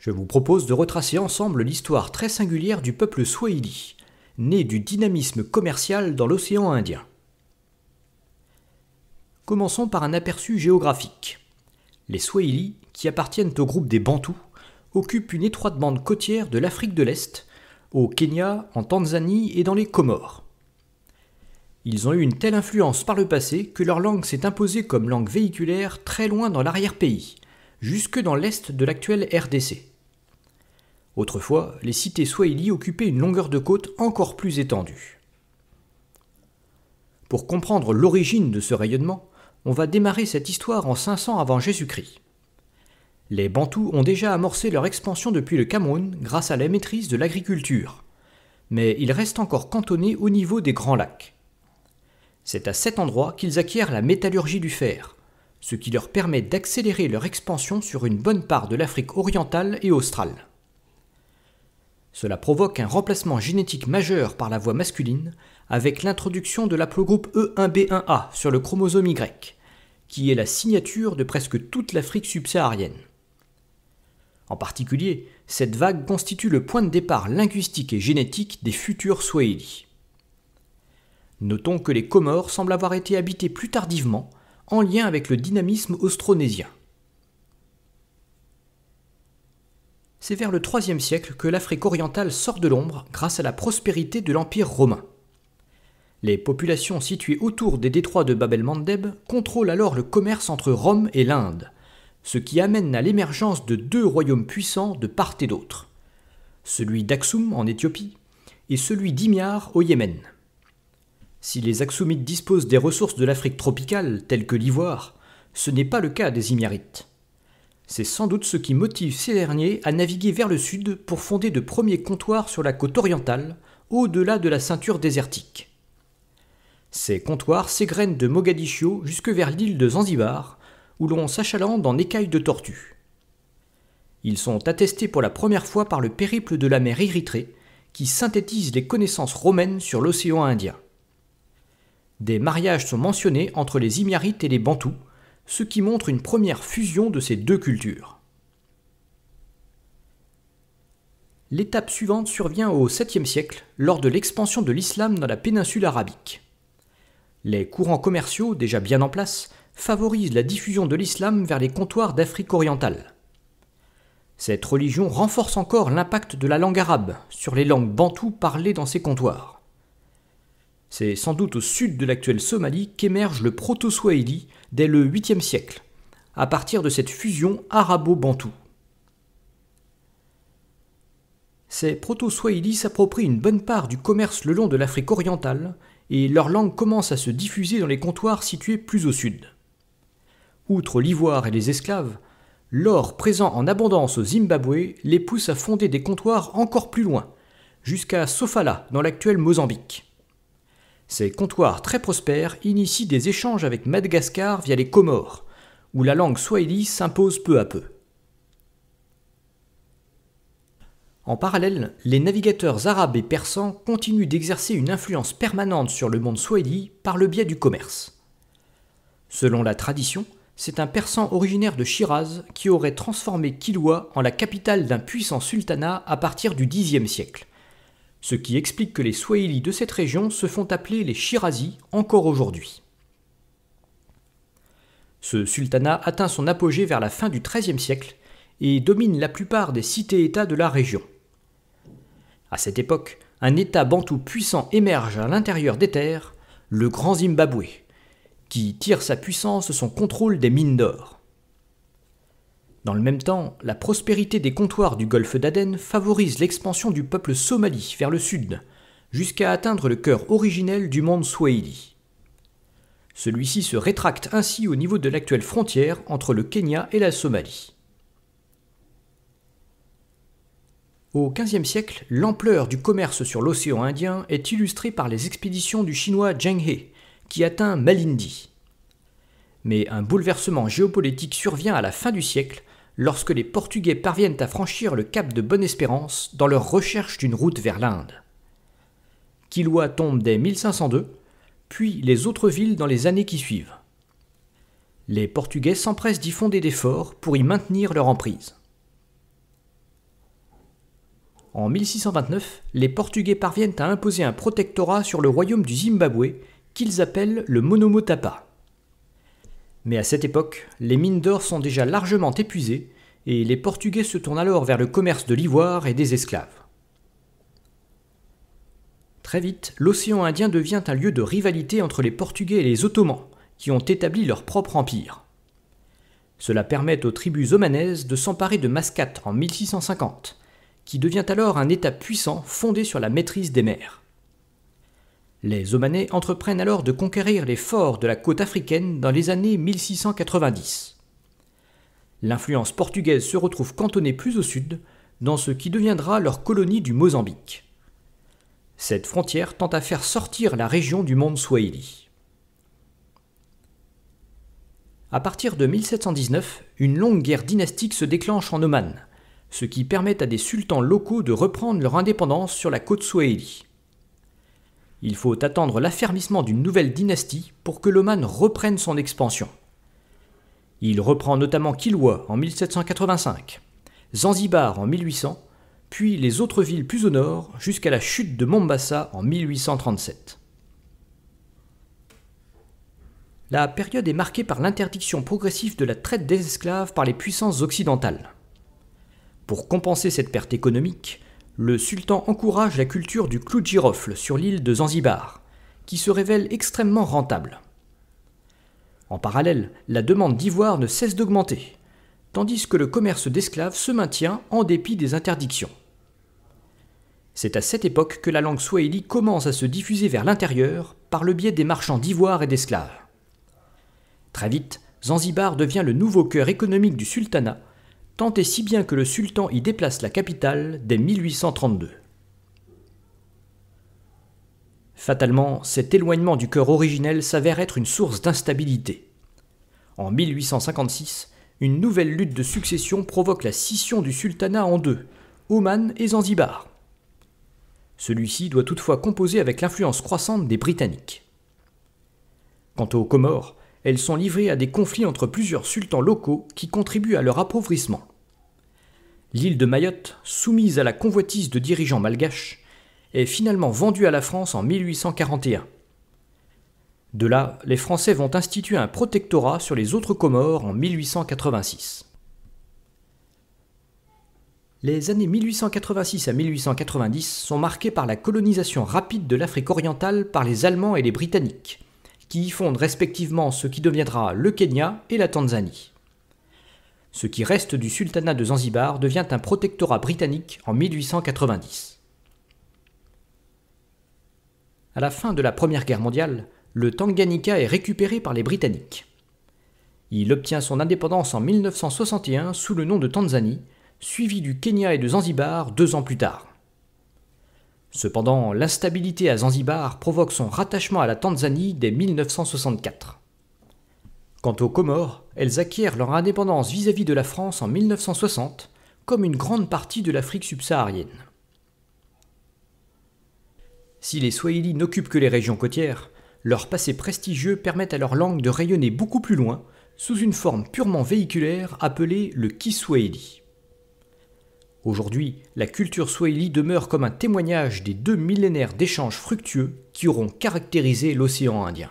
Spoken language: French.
Je vous propose de retracer ensemble l'histoire très singulière du peuple swahili, né du dynamisme commercial dans l'océan Indien. Commençons par un aperçu géographique. Les Swahili, qui appartiennent au groupe des Bantous, occupent une étroite bande côtière de l'Afrique de l'Est, au Kenya, en Tanzanie et dans les Comores. Ils ont eu une telle influence par le passé que leur langue s'est imposée comme langue véhiculaire très loin dans l'arrière-pays, jusque dans l'est de l'actuelle RDC. Autrefois, les cités Swahili occupaient une longueur de côte encore plus étendue. Pour comprendre l'origine de ce rayonnement, on va démarrer cette histoire en 500 avant Jésus-Christ. Les Bantous ont déjà amorcé leur expansion depuis le Cameroun grâce à la maîtrise de l'agriculture, mais ils restent encore cantonnés au niveau des Grands Lacs. C'est à cet endroit qu'ils acquièrent la métallurgie du fer, ce qui leur permet d'accélérer leur expansion sur une bonne part de l'Afrique orientale et australe. Cela provoque un remplacement génétique majeur par la voie masculine avec l'introduction de l'aplogroupe E1B1A sur le chromosome Y, qui est la signature de presque toute l'Afrique subsaharienne. En particulier, cette vague constitue le point de départ linguistique et génétique des futurs Swahili. Notons que les Comores semblent avoir été habités plus tardivement, en lien avec le dynamisme austronésien. C'est vers le IIIe siècle que l'Afrique orientale sort de l'ombre grâce à la prospérité de l'Empire romain. Les populations situées autour des détroits de Bab el-Mandeb contrôlent alors le commerce entre Rome et l'Inde, ce qui amène à l'émergence de deux royaumes puissants de part et d'autre, celui d'Aksum en Éthiopie et celui d'Himyar au Yémen. Si les Aksumites disposent des ressources de l'Afrique tropicale, telles que l'ivoire, ce n'est pas le cas des Himyarites. C'est sans doute ce qui motive ces derniers à naviguer vers le sud pour fonder de premiers comptoirs sur la côte orientale, au-delà de la ceinture désertique. Ces comptoirs s'égrènent de Mogadiscio jusque vers l'île de Zanzibar, où l'on s'achalande en écailles de tortue. Ils sont attestés pour la première fois par le périple de la mer Érythrée, qui synthétise les connaissances romaines sur l'océan Indien. Des mariages sont mentionnés entre les Himyarites et les Bantous, ce qui montre une première fusion de ces deux cultures. L'étape suivante survient au 7e siècle, lors de l'expansion de l'islam dans la péninsule arabique. Les courants commerciaux, déjà bien en place, favorisent la diffusion de l'islam vers les comptoirs d'Afrique orientale. Cette religion renforce encore l'impact de la langue arabe sur les langues bantoues parlées dans ces comptoirs. C'est sans doute au sud de l'actuelle Somalie qu'émerge le proto-swahili dès le 8e siècle, à partir de cette fusion arabo-bantoue. Ces proto-swahili s'approprient une bonne part du commerce le long de l'Afrique orientale et leur langue commence à se diffuser dans les comptoirs situés plus au sud. Outre l'ivoire et les esclaves, l'or présent en abondance au Zimbabwe les pousse à fonder des comptoirs encore plus loin, jusqu'à Sofala dans l'actuel Mozambique. Ces comptoirs très prospères initient des échanges avec Madagascar via les Comores, où la langue swahili s'impose peu à peu. En parallèle, les navigateurs arabes et persans continuent d'exercer une influence permanente sur le monde swahili par le biais du commerce. Selon la tradition, c'est un persan originaire de Shiraz qui aurait transformé Kilwa en la capitale d'un puissant sultanat à partir du Xe siècle. Ce qui explique que les Swahili de cette région se font appeler les Shirazis encore aujourd'hui. Ce sultanat atteint son apogée vers la fin du XIIIe siècle et domine la plupart des cités-États de la région. À cette époque, un État bantou puissant émerge à l'intérieur des terres, le Grand Zimbabwe, qui tire sa puissance de son contrôle des mines d'or. Dans le même temps, la prospérité des comptoirs du golfe d'Aden favorise l'expansion du peuple somali vers le sud, jusqu'à atteindre le cœur originel du monde swahili. Celui-ci se rétracte ainsi au niveau de l'actuelle frontière entre le Kenya et la Somalie. Au XVe siècle, l'ampleur du commerce sur l'océan Indien est illustrée par les expéditions du chinois Zheng He, qui atteint Malindi. Mais un bouleversement géopolitique survient à la fin du siècle, lorsque les Portugais parviennent à franchir le cap de Bonne-Espérance dans leur recherche d'une route vers l'Inde. Kilwa tombe dès 1502, puis les autres villes dans les années qui suivent. Les Portugais s'empressent d'y fonder des forts pour y maintenir leur emprise. En 1629, les Portugais parviennent à imposer un protectorat sur le royaume du Zimbabwe qu'ils appellent le Monomotapa. Mais à cette époque, les mines d'or sont déjà largement épuisées et les Portugais se tournent alors vers le commerce de l'ivoire et des esclaves. Très vite, l'océan Indien devient un lieu de rivalité entre les Portugais et les Ottomans, qui ont établi leur propre empire. Cela permet aux tribus omanaises de s'emparer de Mascate en 1650, qui devient alors un État puissant fondé sur la maîtrise des mers. Les Omanais entreprennent alors de conquérir les forts de la côte africaine dans les années 1690. L'influence portugaise se retrouve cantonnée plus au sud, dans ce qui deviendra leur colonie du Mozambique. Cette frontière tend à faire sortir la région du monde swahili. À partir de 1719, une longue guerre dynastique se déclenche en Oman, ce qui permet à des sultans locaux de reprendre leur indépendance sur la côte swahili. Il faut attendre l'affermissement d'une nouvelle dynastie pour que l'Oman reprenne son expansion. Il reprend notamment Kilwa en 1785, Zanzibar en 1800, puis les autres villes plus au nord jusqu'à la chute de Mombasa en 1837. La période est marquée par l'interdiction progressive de la traite des esclaves par les puissances occidentales. Pour compenser cette perte économique, le sultan encourage la culture du clou de girofle sur l'île de Zanzibar, qui se révèle extrêmement rentable. En parallèle, la demande d'ivoire ne cesse d'augmenter, tandis que le commerce d'esclaves se maintient en dépit des interdictions. C'est à cette époque que la langue swahili commence à se diffuser vers l'intérieur par le biais des marchands d'ivoire et d'esclaves. Très vite, Zanzibar devient le nouveau cœur économique du sultanat, tant et si bien que le sultan y déplace la capitale dès 1832. Fatalement, cet éloignement du cœur originel s'avère être une source d'instabilité. En 1856, une nouvelle lutte de succession provoque la scission du sultanat en deux, Oman et Zanzibar. Celui-ci doit toutefois composer avec l'influence croissante des Britanniques. Quant aux Comores, elles sont livrées à des conflits entre plusieurs sultans locaux qui contribuent à leur appauvrissement. L'île de Mayotte, soumise à la convoitise de dirigeants malgaches, est finalement vendue à la France en 1841. De là, les Français vont instituer un protectorat sur les autres Comores en 1886. Les années 1886 à 1890 sont marquées par la colonisation rapide de l'Afrique orientale par les Allemands et les Britanniques, qui y fondent respectivement ce qui deviendra le Kenya et la Tanzanie. Ce qui reste du sultanat de Zanzibar devient un protectorat britannique en 1890. À la fin de la Première Guerre mondiale, le Tanganyika est récupéré par les Britanniques. Il obtient son indépendance en 1961 sous le nom de Tanzanie, suivi du Kenya et de Zanzibar 2 ans plus tard. Cependant, l'instabilité à Zanzibar provoque son rattachement à la Tanzanie dès 1964. Quant aux Comores, elles acquièrent leur indépendance vis-à-vis de la France en 1960, comme une grande partie de l'Afrique subsaharienne. Si les Swahili n'occupent que les régions côtières, leur passé prestigieux permet à leur langue de rayonner beaucoup plus loin, sous une forme purement véhiculaire appelée le Kiswahili. Aujourd'hui, la culture swahili demeure comme un témoignage des 2 millénaires d'échanges fructueux qui auront caractérisé l'océan Indien.